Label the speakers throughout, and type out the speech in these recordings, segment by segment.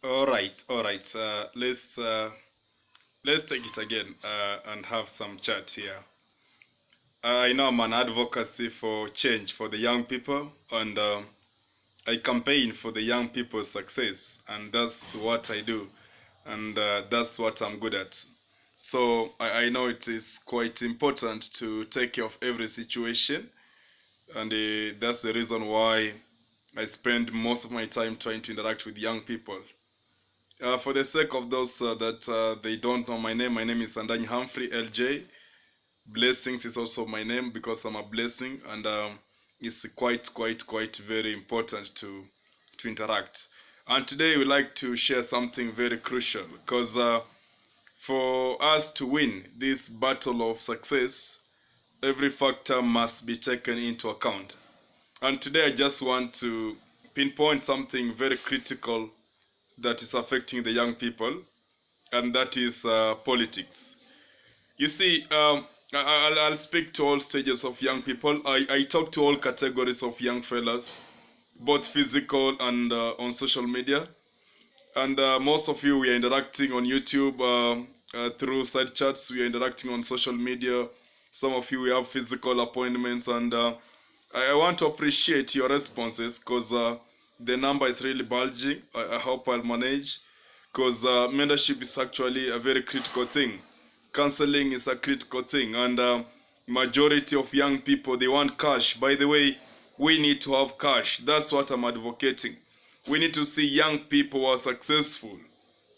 Speaker 1: All right. Let's take it again and have some chat here. I know I'm an advocacy for change for the young people, and I campaign for the young people's success, and that's what I do, and that's what I'm good at. So I know it is quite important to take care of every situation, and that's the reason why I spend most of my time trying to interact with young people. For the sake of those that they don't know my name is Andanyi Humphrey, Eljay. Blessings is also my name because I'm a blessing, and it's quite very important to interact. And today we like to share something very crucial because for us to win this battle of success, every factor must be taken into account. And today I just want to pinpoint something very critical that is affecting the young people, and that is politics. You see, I'll speak to all stages of young people. I talk to all categories of young fellas, both physical and on social media. And most of you, we are interacting on YouTube through side chats. We are interacting on social media. Some of you, we have physical appointments. And I want to appreciate your responses because the number is really bulging. I hope I'll manage because mentorship is actually a very critical thing. Counseling is a critical thing, and majority of young people, they want cash. By the way, we need to have cash. That's what I'm advocating. We need to see young people who are successful.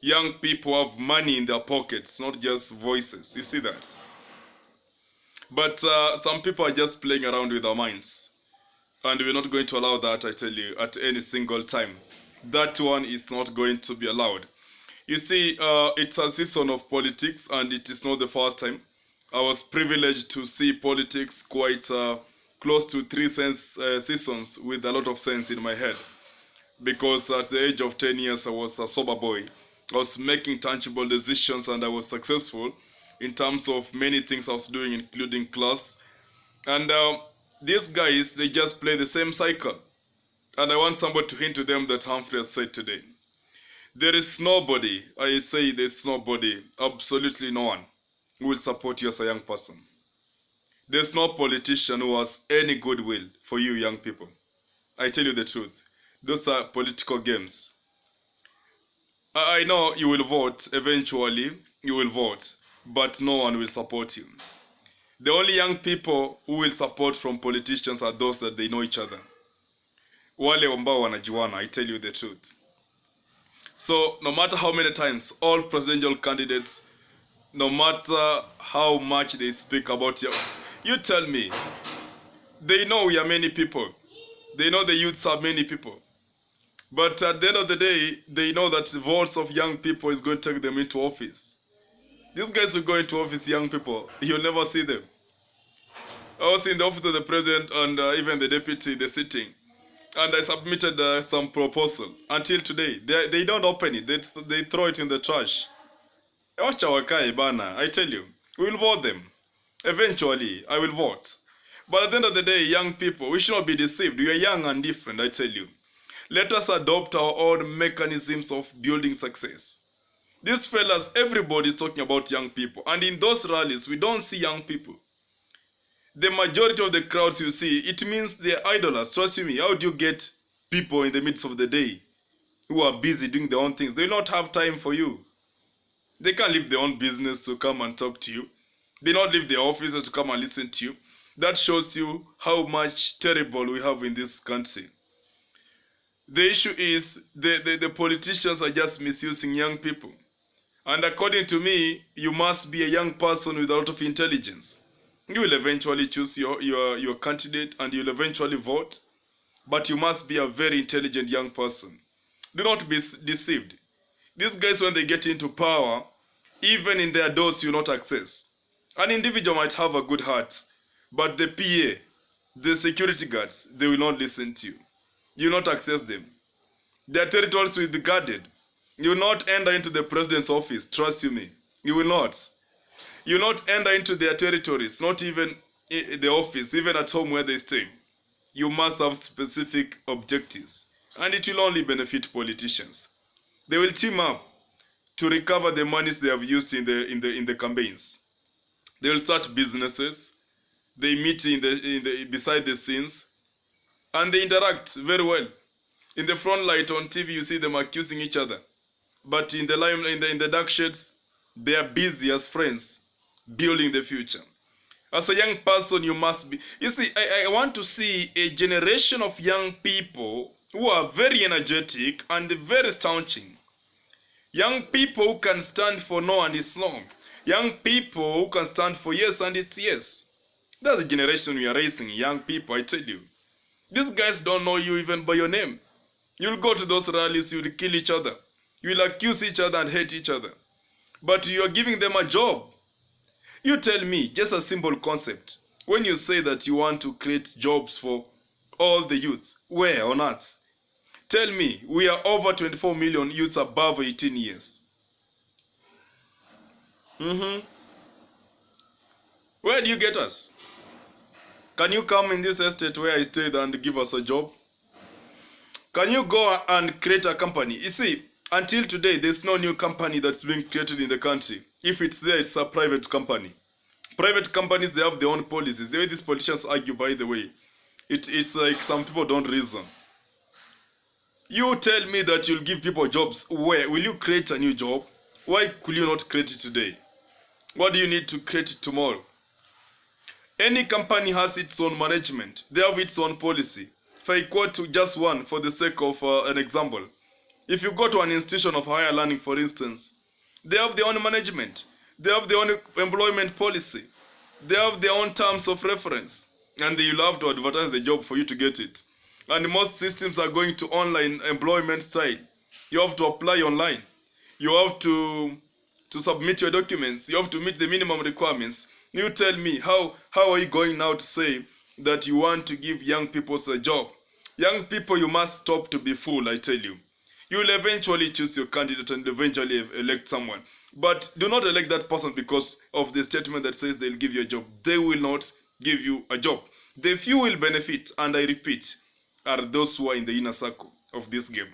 Speaker 1: Young people have money in their pockets, not just voices. You see that? But some people are just playing around with our minds. And we're not going to allow that, I tell you, at any single time. That one is not going to be allowed. You see, it's a season of politics, and it is not the first time. I was privileged to see politics quite close to seasons with a lot of sense in my head. Because at the age of 10 years, I was a sober boy. I was making tangible decisions, and I was successful in terms of many things I was doing, including class. And these guys, they just play the same cycle. And I want somebody to hint to them that Humphrey has said today. There is nobody, I say there's nobody, absolutely no one, who will support you as a young person. There's no politician who has any goodwill for you young people. I tell you the truth. Those are political games. I know you will vote, eventually you will vote, but no one will support you. The only young people who will support from politicians are those that they know each other. Wale ambao wanajuana, I tell you the truth. So no matter how many times all presidential candidates, no matter how much they speak about you tell me, they know we are many people. They know the youths are many people. But at the end of the day, they know that the votes of young people is going to take them into office. These guys will go into office, young people. You'll never see them. I was in the office of the president and even the deputy, they're sitting. And I submitted some proposal. Until today, they don't open it. They throw it in the trash. Wacha wakae bana, I tell you. We will vote them. Eventually, I will vote. But at the end of the day, young people, we should not be deceived. We are young and different, I tell you. Let us adopt our own mechanisms of building success. These fellas, everybody is talking about young people. And in those rallies, we don't see young people. The majority of the crowds you see, it means they're idlers. Trust me, how do you get people in the midst of the day who are busy doing their own things? They don't have time for you. They can't leave their own business to come and talk to you. They don't leave their offices to come and listen to you. That shows you how much terrible we have in this country. The issue is the politicians are just misusing young people. And according to me, you must be a young person with a lot of intelligence. You will eventually choose your candidate and you'll eventually vote. But you must be a very intelligent young person. Do not be deceived. These guys, when they get into power, even in their doors, you will not access. An individual might have a good heart, but the PA, the security guards, they will not listen to you. You will not access them. Their territories will be guarded. You will not enter into the president's office, trust you me. You will not. You will not enter into their territories, not even in the office, even at home where they stay. You must have specific objectives, and it will only benefit politicians. They will team up to recover the monies they have used in the campaigns. They will start businesses. They meet beside the scenes, and they interact very well. In the front light on TV, you see them accusing each other, but in the dark shades, they are busy as friends, building the future. As a young person, you must be. You see, I want to see a generation of young people who are very energetic and very staunching. Young people who can stand for no and it's no. Young people who can stand for yes and it's yes. That's the generation we are raising, young people, I tell you. These guys don't know you even by your name. You'll go to those rallies, you'll kill each other. You'll accuse each other and hate each other. But you're giving them a job. You tell me, just a simple concept. When you say that you want to create jobs for all the youths, where on earth? Tell me, we are over 24 million youths above 18 years. Where do you get us? Can you come in this estate where I stayed and give us a job? Can you go and create a company? You see, until today, there's no new company that's being created in the country. If it's there, it's a private company. Private companies, they have their own policies. The way these politicians argue, by the way, it's like some people don't reason. You tell me that you'll give people jobs. Where? Will you create a new job? Why could you not create it today? What do you need to create it tomorrow? Any company has its own management. They have its own policy. If I quote just one for the sake of an example. If you go to an institution of higher learning, for instance, they have their own management. They have their own employment policy. They have their own terms of reference. And they will have to advertise the job for you to get it. And most systems are going to online employment style. You have to apply online. You have to submit your documents. You have to meet the minimum requirements. You tell me, how are you going now to say that you want to give young people a job? Young people, you must stop to be fool, I tell you. You will eventually choose your candidate and eventually elect someone. But do not elect that person because of the statement that says they'll give you a job. They will not give you a job. The few will benefit, and I repeat, are those who are in the inner circle of this game.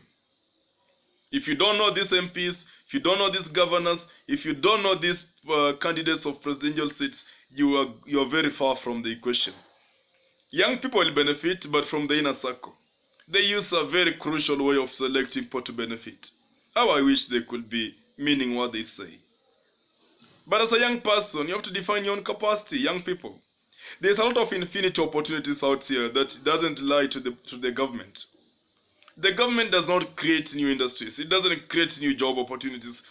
Speaker 1: If you don't know these MPs, if you don't know these governors, if you don't know these candidates of presidential seats, you are very far from the equation. Young people will benefit, but from the inner circle. They use a very crucial way of selecting people to benefit. How I wish they could be meaning what they say. But as a young person, you have to define your own capacity, young people. There's a lot of infinite opportunities out here that doesn't lie to the government. The government does not create new industries. It doesn't create new job opportunities.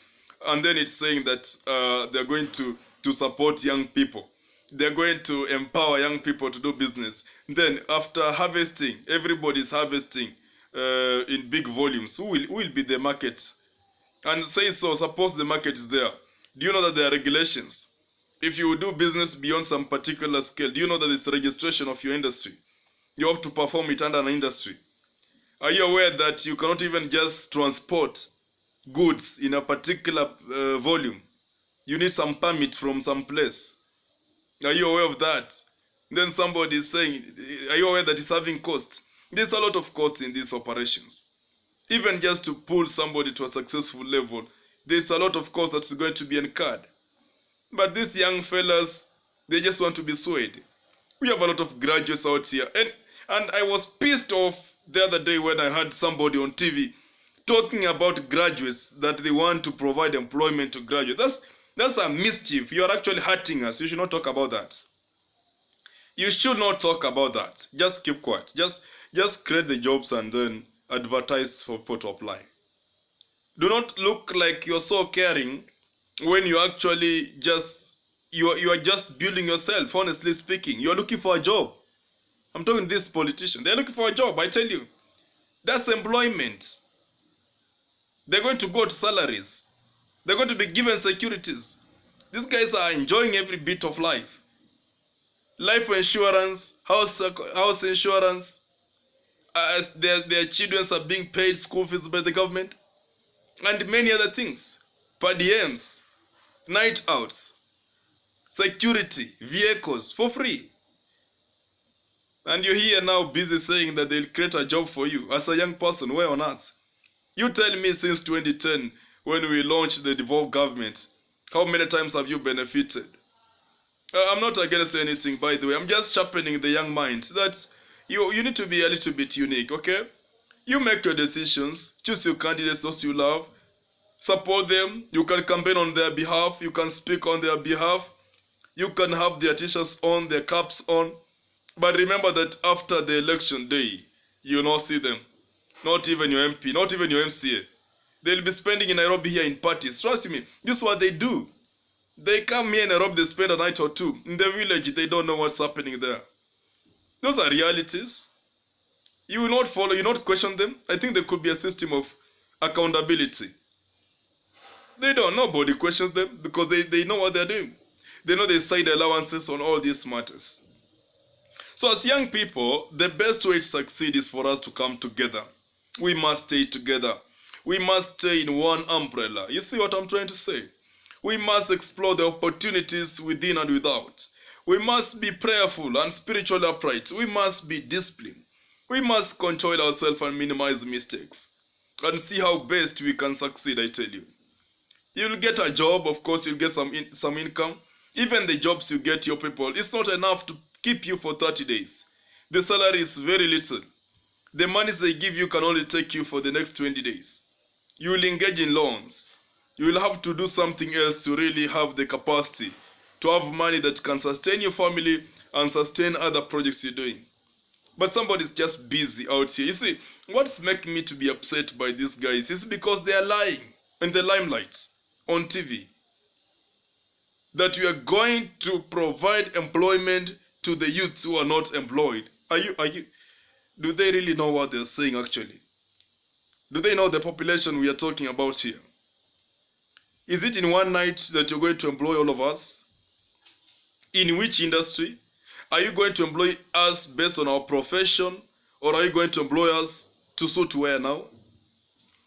Speaker 1: And then it's saying that they're going to support young people. They're going to empower young people to do business. Then after harvesting, everybody's harvesting in big volumes. Who will be the market? And say so, suppose the market is there. Do you know that there are regulations? If you do business beyond some particular scale, do you know that it's registration of your industry? You have to perform it under an industry. Are you aware that you cannot even just transport goods in a particular volume? You need some permit from some place. Are you aware of that? Then somebody is saying, are you aware that it's having costs? There's a lot of costs in these operations. Even just to pull somebody to a successful level, there's a lot of cost that's going to be incurred. But these young fellas, they just want to be swayed. We have a lot of graduates out here. And I was pissed off the other day when I heard somebody on TV talking about graduates, that they want to provide employment to graduates. That's a mischief. You are actually hurting us. You should not talk about that. You should not talk about that. Just keep quiet. Just create the jobs and then advertise for people to apply. Do not look like you're so caring when you actually you are just building yourself, honestly speaking. You're looking for a job. I'm talking to this politician. They're looking for a job, I tell you. That's employment. They're going to go to salaries. They're going to be given securities. These guys are enjoying every bit of life. Life insurance, house insurance. Their children are being paid school fees by the government. And many other things. Per diems, night outs, security, vehicles for free. And you're here now busy saying that they'll create a job for you as a young person. Where on earth? You tell me since 2010, when we launched the devolved government, how many times have you benefited? I'm not against anything, by the way. I'm just sharpening the young mind that you need to be a little bit unique, okay? You make your decisions, choose your candidates, those you love, support them. You can campaign on their behalf, you can speak on their behalf, you can have their t-shirts on, their caps on. But remember that after the election day, you will not see them. Not even your MP, not even your MCA. They'll be spending in Nairobi here in parties. Trust me, this is what they do. They come here in Nairobi, they spend a night or two. In the village, they don't know what's happening there. Those are realities. You will not follow, you will not question them. I think there could be a system of accountability. They don't, nobody questions them because they know what they're doing. They know they side allowances on all these matters. So as young people, the best way to succeed is for us to come together. We must stay together. We must stay in one umbrella. You see what I'm trying to say? We must explore the opportunities within and without. We must be prayerful and spiritually upright. We must be disciplined. We must control ourselves and minimize mistakes. And see how best we can succeed, I tell you. You'll get a job, of course, you'll get some income. Even the jobs you get, your people, it's not enough to keep you for 30 days. The salary is very little. The monies they give you can only take you for the next 20 days. You will engage in loans. You will have to do something else to really have the capacity to have money that can sustain your family and sustain other projects you're doing. But somebody's just busy out here. You see, what's making me to be upset by these guys is because they are lying in the limelight on TV. That we are going to provide employment to the youths who are not employed. Do they really know what they're saying actually? Do they know the population we are talking about here? Is it in one night that you're going to employ all of us? In which industry? Are you going to employ us based on our profession, or are you going to employ us to suit where now?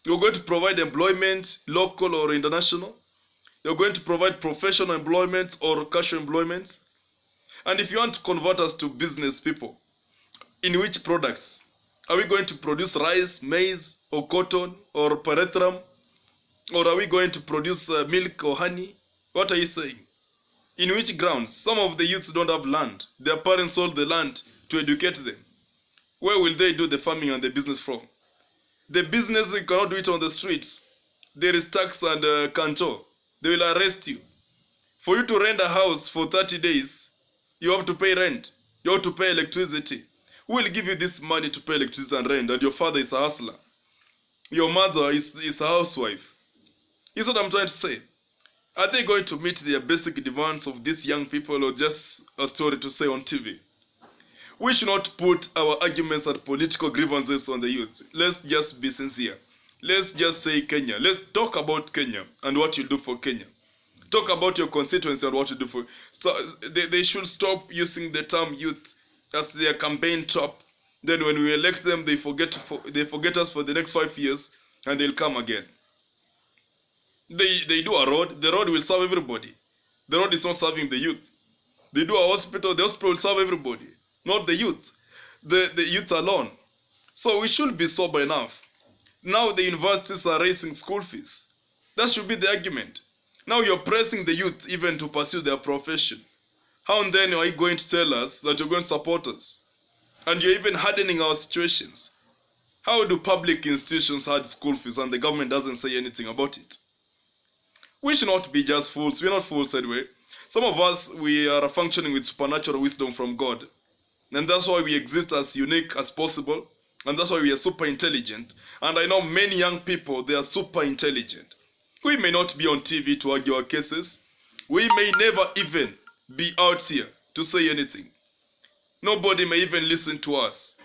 Speaker 1: You're going to provide employment, local or international? You're going to provide professional employment or casual employment? And if you want to convert us to business people, in which products? Are we going to produce rice, maize, or cotton, or pyrethrum? Or are we going to produce milk or honey? What are you saying? In which grounds? Some of the youths don't have land. Their parents sold the land to educate them. Where will they do the farming and the business from? The business, you cannot do it on the streets. There is tax and control. They will arrest you. For you to rent a house for 30 days, you have to pay rent. You have to pay electricity. Who will give you this money to pay electricity and rent? And your father is a hustler. Your mother is a housewife. Is what I'm trying to say. Are they going to meet their basic demands of these young people, or just a story to say on TV? We should not put our arguments and political grievances on the youth. Let's just be sincere. Let's just say Kenya. Let's talk about Kenya and what you do for Kenya. Talk about your constituency and what you do for. So they should stop using the term youth as their campaign trap. Then when we elect them, they forget us for the next 5 years, and they'll come again. They do a road. The road will serve everybody. The road is not serving the youth. They do a hospital. The hospital will serve everybody, not the youth. The youth alone. So we should be sober enough. Now the universities are raising school fees. That should be the argument. Now you're pressing the youth even to pursue their profession. How and then are you going to tell us that you're going to support us? And you're even hardening our situations. How do public institutions harden school fees and the government doesn't say anything about it? We should not be just fools. We're not fools anyway. Some of us, we are functioning with supernatural wisdom from God. And that's why we exist as unique as possible. And that's why we are super intelligent. And I know many young people, they are super intelligent. We may not be on TV to argue our cases. We may never even be out here to say anything. Nobody may even listen to us.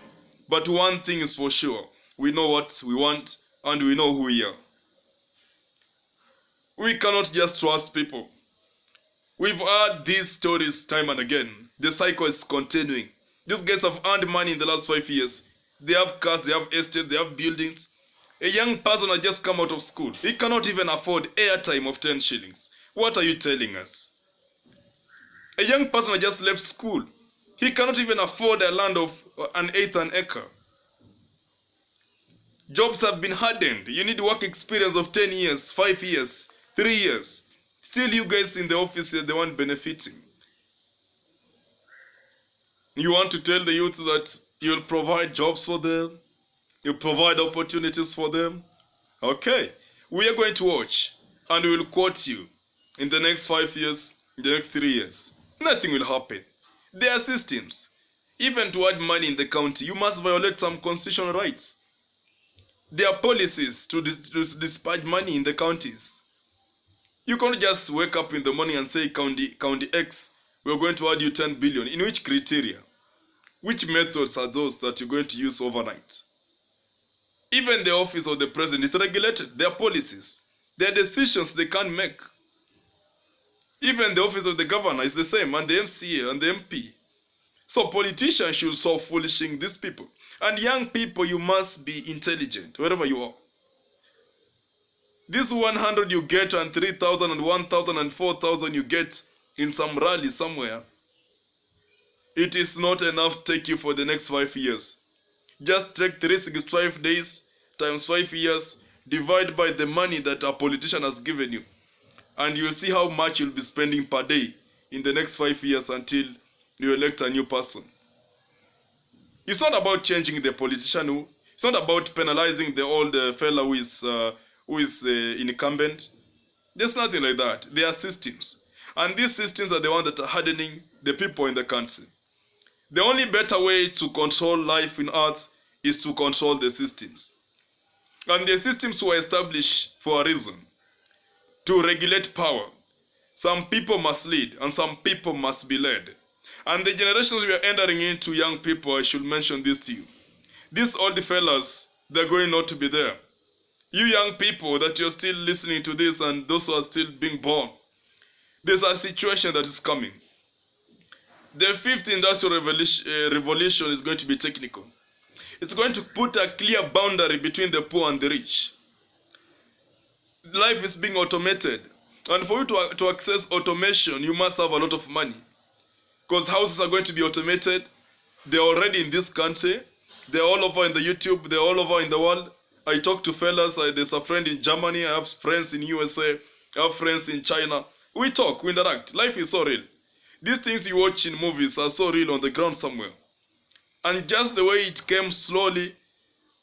Speaker 1: But one thing is for sure. We know what we want and we know who we are. We cannot just trust people. We've heard these stories time and again. The cycle is continuing. These guys have earned money in the last 5 years. They have cars, they have estates, they have buildings. A young person has just come out of school. He cannot even afford airtime of 10 shillings. What are you telling us? A young person has just left school. He cannot even afford a land of an eighth an acre. Jobs have been hardened. You need work experience of 10 years, 5 years, 3 years. Still you guys in the office are the one benefiting. You want to tell the youth that you'll provide jobs for them, you provide opportunities for them. Okay, we are going to watch and we will quote you in the next 5 years, in the next 3 years. Nothing will happen. There are systems. Even to add money in the county, you must violate some constitutional rights. There are policies to dispatch money in the counties. You can't just wake up in the morning and say, County X, we're going to add you 10 billion. In which criteria? Which methods are those that you're going to use overnight? Even the office of the president is regulated. There are policies. There are decisions they can't make. Even the office of the governor is the same, and the MCA and the MP. So politicians should stop foolishing these people. And young people, you must be intelligent wherever you are. This 100 you get and 3,000 and 1,000 and 4,000 you get in some rally somewhere, it is not enough to take you for the next 5 years. Just take 365 days times 5 years, divide by the money that a politician has given you, and you'll see how much you'll be spending per day in the next 5 years until you elect a new person. It's not about changing the politician. It's not about penalizing the old fella who is incumbent. There's nothing like that. There are systems. And these systems are the ones that are hardening the people in the country. The only better way to control life in earth is to control the systems. And the systems were established for a reason. To regulate power. Some people must lead and some people must be led. And the generations we are entering into, young people, I should mention this to you. These old fellas, they're going not to be there. You young people that you're still listening to this and those who are still being born, there's a situation that is coming. The fifth industrial revolution is going to be technical. It's going to put a clear boundary between the poor and the rich. Life is being automated. And for you to access automation, you must have a lot of money. Because houses are going to be automated. They're already in this country. They're all over in the YouTube. They're all over in the world. I talk to fellas. There's a friend in Germany. I have friends in USA. I have friends in China. We talk, we interact. Life is so real. These things you watch in movies are so real on the ground somewhere. And just the way it came slowly,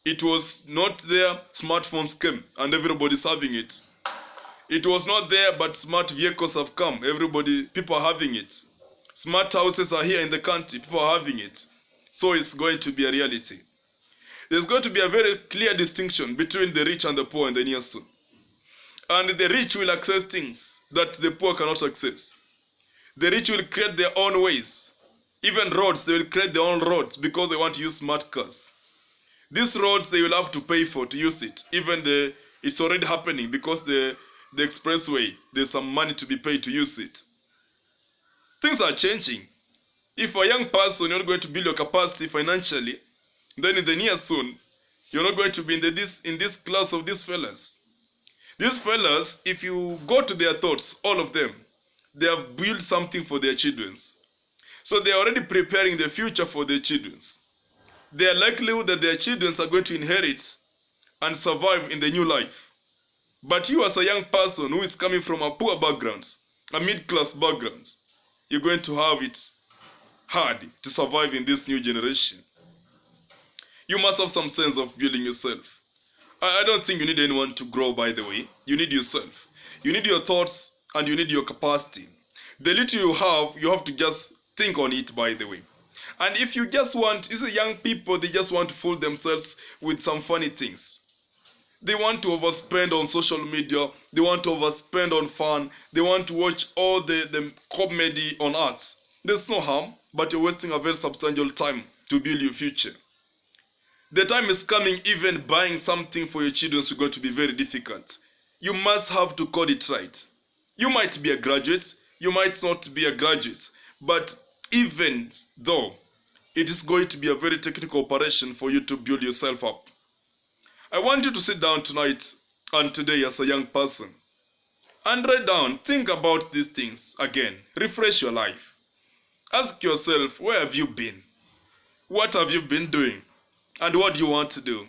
Speaker 1: it was not there. Smartphones came and everybody's having it. It was not there, but smart vehicles have come. People are having it. Smart houses are here in the country. People are having it. So it's going to be a reality. There's going to be a very clear distinction between the rich and the poor in the near soon. And the rich will access things that the poor cannot access. The rich will create their own ways. Even roads, they will create their own roads because they want to use smart cars. These roads, they will have to pay for to use it. It's already happening because the expressway, there's some money to be paid to use it. Things are changing. If a young person, you're not going to build your capacity financially, then in the near soon, you're not going to be in this class of these fellas. These fellas, if you go to their thoughts, all of them, they have built something for their children. So they are already preparing the future for their children. They are likely that their children are going to inherit and survive in the new life. But you as a young person who is coming from a poor background, a mid-class background, you're going to have it hard to survive in this new generation. You must have some sense of building yourself. I don't think you need anyone to grow, by the way. You need yourself. You need your thoughts and you need your capacity. The little you have to just think on it, by the way. And if you just want, young people, they just want to fool themselves with some funny things. They want to overspend on social media. They want to overspend on fun. They want to watch all the comedy on arts. There's no harm, but you're wasting a very substantial time to build your future. The time is coming, even buying something for your children is going to be very difficult. You must have to code it right. You might be a graduate, you might not be a graduate, but even though, it is going to be a very technical operation for you to build yourself up. I want you to sit down tonight and today as a young person and write down, think about these things again, refresh your life. Ask yourself, where have you been? What have you been doing? And what do you want to do?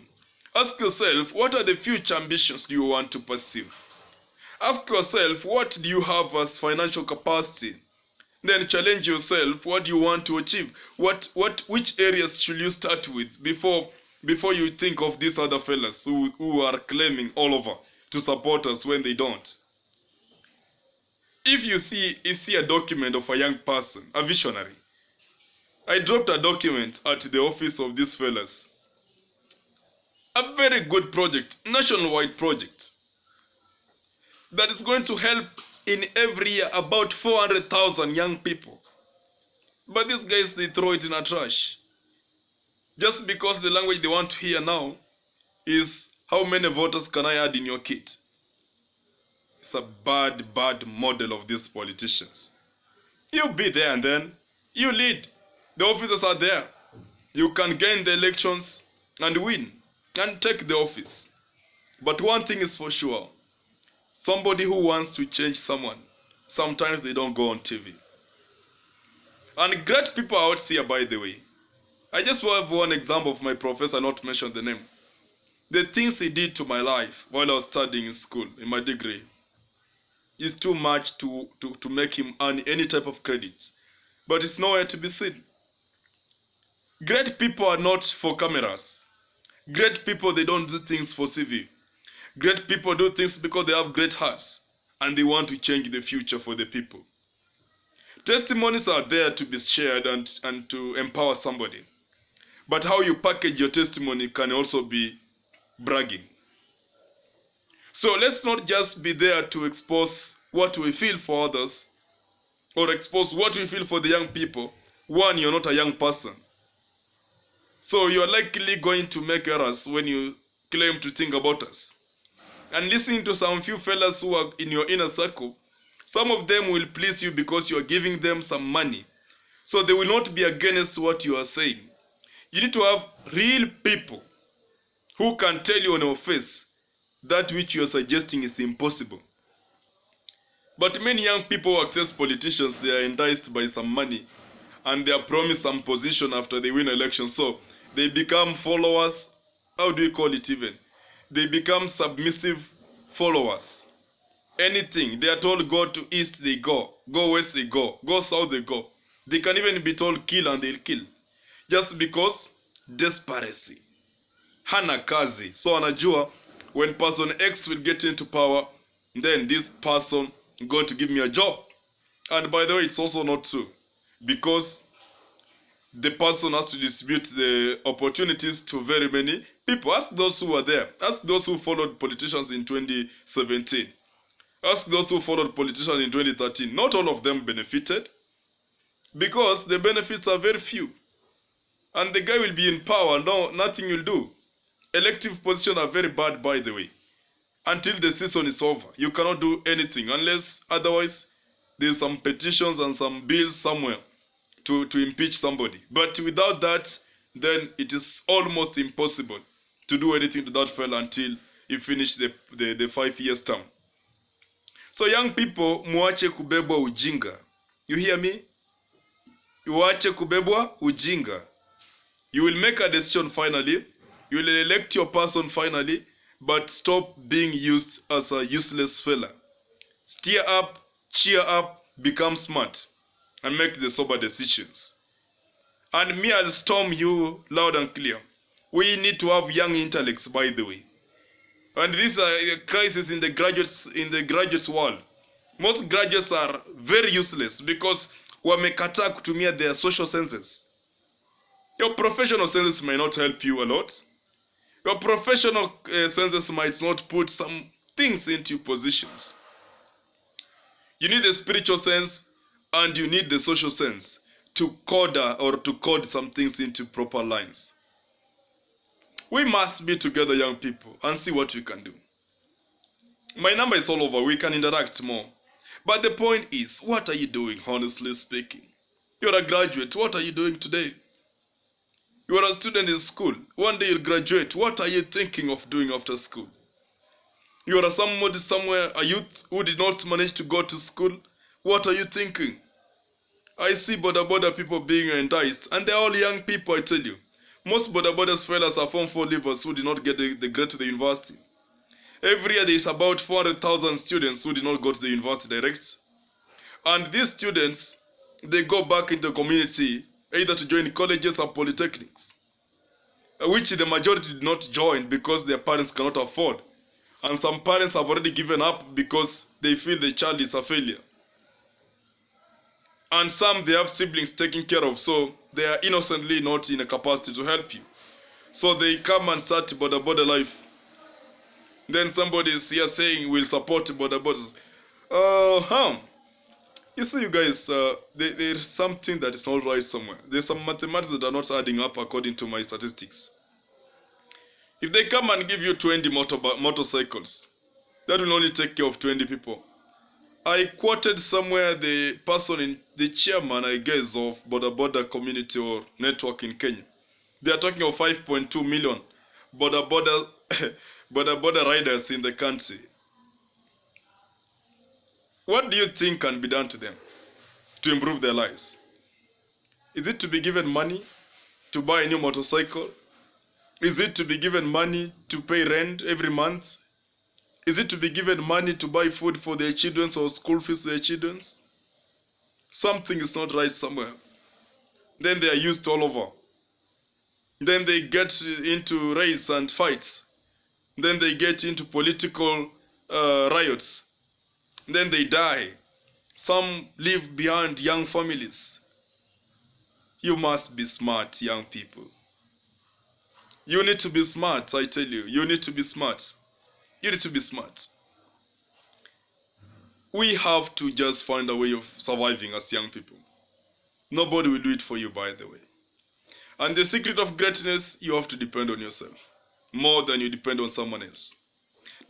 Speaker 1: Ask yourself, what are the future ambitions do you want to pursue? Ask yourself, what do you have as financial capacity? Then challenge yourself, what do you want to achieve? Which areas should you start with before you think of these other fellas who are claiming all over to support us when they don't? If you see a document of a young person, a visionary, I dropped a document at the office of these fellas. A very good project, nationwide project, that is going to help in every year about 400,000 young people. But these guys, they throw it in a trash. Just because the language they want to hear now is, how many voters can I add in your kit? It's a bad model of these politicians. You be there and then you lead. The officers are there. You can gain the elections and win and take the office. But one thing is for sure, somebody who wants to change someone, sometimes they don't go on TV. And great people are out here, by the way. I just have one example of my professor, not to mention the name. The things he did to my life while I was studying in school, in my degree, is too much to make him earn any type of credit. But it's nowhere to be seen. Great people are not for cameras. Great people, they don't do things for CV. Great people do things because they have great hearts and they want to change the future for the people. Testimonies are there to be shared and to empower somebody. But how you package your testimony can also be bragging. So let's not just be there to expose what we feel for others or expose what we feel for the young people. One, you're not a young person. So you're likely going to make errors when you claim to think about us. And listening to some few fellas who are in your inner circle, some of them will please you because you are giving them some money. So they will not be against what you are saying. You need to have real people who can tell you on your face that which you are suggesting is impossible. But many young people who access politicians, they are enticed by some money and they are promised some position after they win elections. So they become followers. How do you call it even? They become submissive followers. Anything, they are told go to east, they go west, they go south, they go. They can even be told kill and they'll kill. Just because desperation. Hana kazi. So anajua, when person X will get into power, then this person is going to give me a job. And by the way, it's also not true. Because the person has to distribute the opportunities to very many people. Ask those who were there. Ask those who followed politicians in 2017. Ask those who followed politicians in 2013. Not all of them benefited. Because the benefits are very few. And the guy will be in power. No, nothing will do. Elective positions are very bad, by the way. Until the season is over, you cannot do anything unless otherwise there's some petitions and some bills somewhere to impeach somebody. But without that, then it is almost impossible to do anything to that fella until you finish the 5 years term. So young people, muache kubebwa ujinga. You hear me? Muache kubebwa ujinga. You will make a decision finally. You will elect your person finally. But stop being used as a useless fella. Steer up, cheer up, become smart, and make the sober decisions. And me, I'll storm you loud and clear. We need to have young intellects, by the way. And this is a crisis in the graduates world. Most graduates are very useless because wamekataa kutumia their social senses. Your professional senses may not help you a lot. Your professional senses might not put some things into positions. You need the spiritual sense and you need the social sense to code some things into proper lines. We must be together, young people, and see what we can do. My number is all over. We can interact more. But the point is, what are you doing, honestly speaking? You're a graduate. What are you doing today? You are a student in school. One day you'll graduate. What are you thinking of doing after school? You are somebody somewhere, a youth who did not manage to go to school. What are you thinking? I see border people being enticed. And they're all young people, I tell you. Most border borders failures are Form 4 leavers who did not get the grade to the university. Every year there is about 400,000 students who did not go to the university direct. And these students, they go back into the community either to join colleges or polytechnics, which the majority did not join because their parents cannot afford. And some parents have already given up because they feel the child is a failure. And some, they have siblings taking care of, so they are innocently not in a capacity to help you. So they come and start border life. Then somebody is here saying we'll support border borders. You see, you guys, there's something that is not right somewhere. There's some mathematics that are not adding up according to my statistics. If they come and give you 20 motorcycles, that will only take care of 20 people. I quoted somewhere the chairman, I guess, of border community or network in Kenya. They are talking of 5.2 million border riders in the country. What do you think can be done to them to improve their lives? Is it to be given money to buy a new motorcycle? Is it to be given money to pay rent every month? Is it to be given money to buy food for their children or school fees for their children? Something is not right somewhere. Then they are used all over. Then they get into raids and fights. Then they get into political riots. Then they die. Some leave behind young families. You must be smart, young people. You need to be smart, I tell you. You need to be smart. You need to be smart. We have to just find a way of surviving as young people. Nobody will do it for you, by the way. And the secret of greatness, you have to depend on yourself. More than you depend on someone else.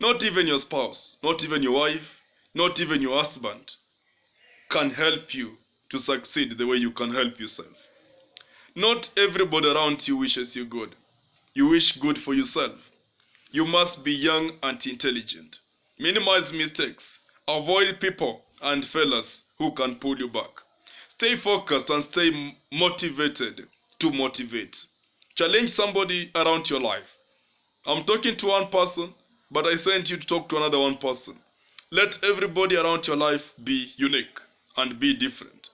Speaker 1: Not even your spouse, not even your wife, not even your husband can help you to succeed the way you can help yourself. Not everybody around you wishes you good. You wish good for yourself. You must be young and intelligent. Minimize mistakes. Avoid people and fellas who can pull you back. Stay focused and stay motivated to motivate. Challenge somebody around your life. I'm talking to one person, but I sent you to talk to another one person. Let everybody around your life be unique and be different.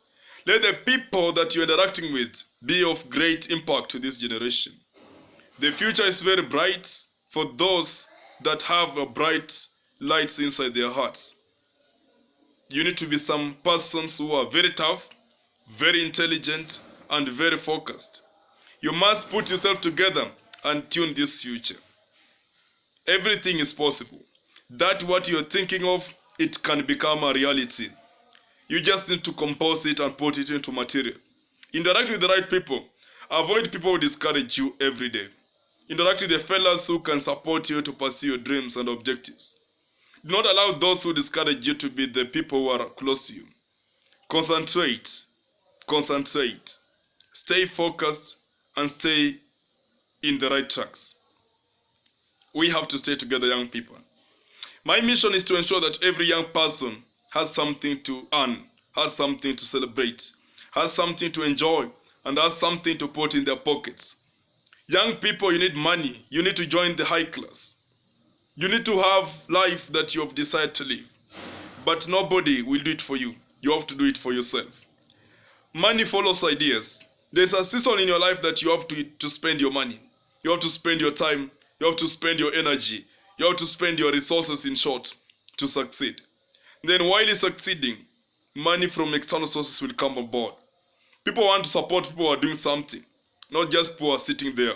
Speaker 1: Let the people that you're interacting with be of great impact to this generation. The future is very bright for those that have a bright lights inside their hearts. You need to be some persons who are very tough, very intelligent, and very focused. You must put yourself together and tune this future. Everything is possible. That what you're thinking of, it can become a reality. You just need to compose it and put it into material. Interact with the right people. Avoid people who discourage you every day. Interact with the fellas who can support you to pursue your dreams and objectives. Do not allow those who discourage you to be the people who are close to you. Concentrate. Concentrate. Stay focused and stay in the right tracks. We have to stay together, young people. My mission is to ensure that every young person has something to earn, has something to celebrate, has something to enjoy, and has something to put in their pockets. Young people, you need money. You need to join the high class. You need to have life that you have decided to live. But nobody will do it for you. You have to do it for yourself. Money follows ideas. There's a season in your life that you have to spend your money. You have to spend your time. You have to spend your energy. You have to spend your resources, in short, to succeed. Then while you're succeeding, money from external sources will come on board. People want to support people who are doing something, not just people who are sitting there.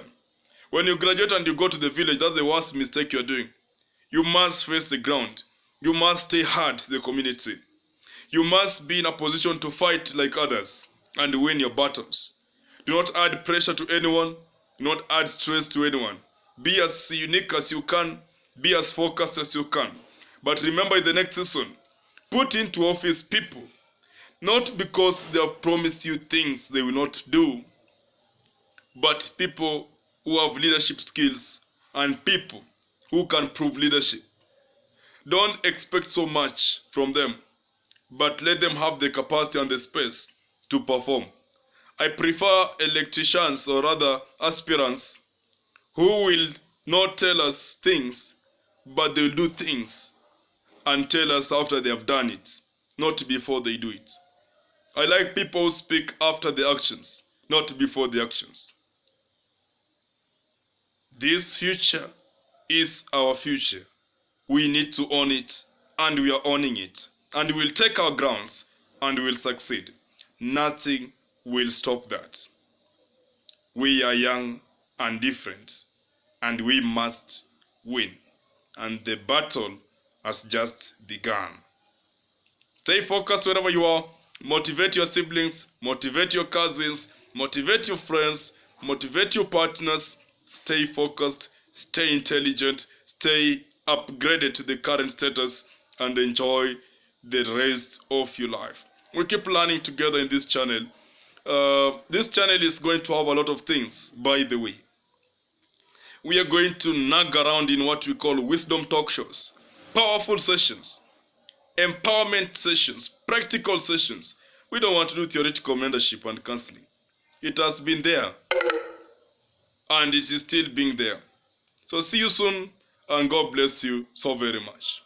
Speaker 1: When you graduate and you go to the village, that's the worst mistake you're doing. You must face the ground. You must stay hard to the community. You must be in a position to fight like others and win your battles. Do not add pressure to anyone. Do not add stress to anyone. Be as unique as you can. Be as focused as you can. But remember, in the next season, put into office people, not because they have promised you things they will not do, but people who have leadership skills and people who can prove leadership. Don't expect so much from them, but let them have the capacity and the space to perform. I prefer electricians, or rather aspirants, who will not tell us things, but they'll do things and tell us after they have done it, not before they do it. I like people who speak after the actions, not before the actions. This future is our future. We need to own it, and we are owning it. And we'll take our grounds, and we'll succeed. Nothing will stop that. We are young and different, and we must win. And the battle has just begun. Stay focused wherever you are. Motivate your siblings, motivate your cousins, motivate your friends, motivate your partners. Stay focused, stay intelligent, stay upgraded to the current status, and enjoy the rest of your life. We keep learning together in this channel. This channel is going to have a lot of things, by the way. We are going to nag around in what we call wisdom talk shows, powerful sessions, empowerment sessions, practical sessions. We don't want to do theoretical mentorship and counseling. It has been there, and it is still being there. So see you soon, and God bless you so very much.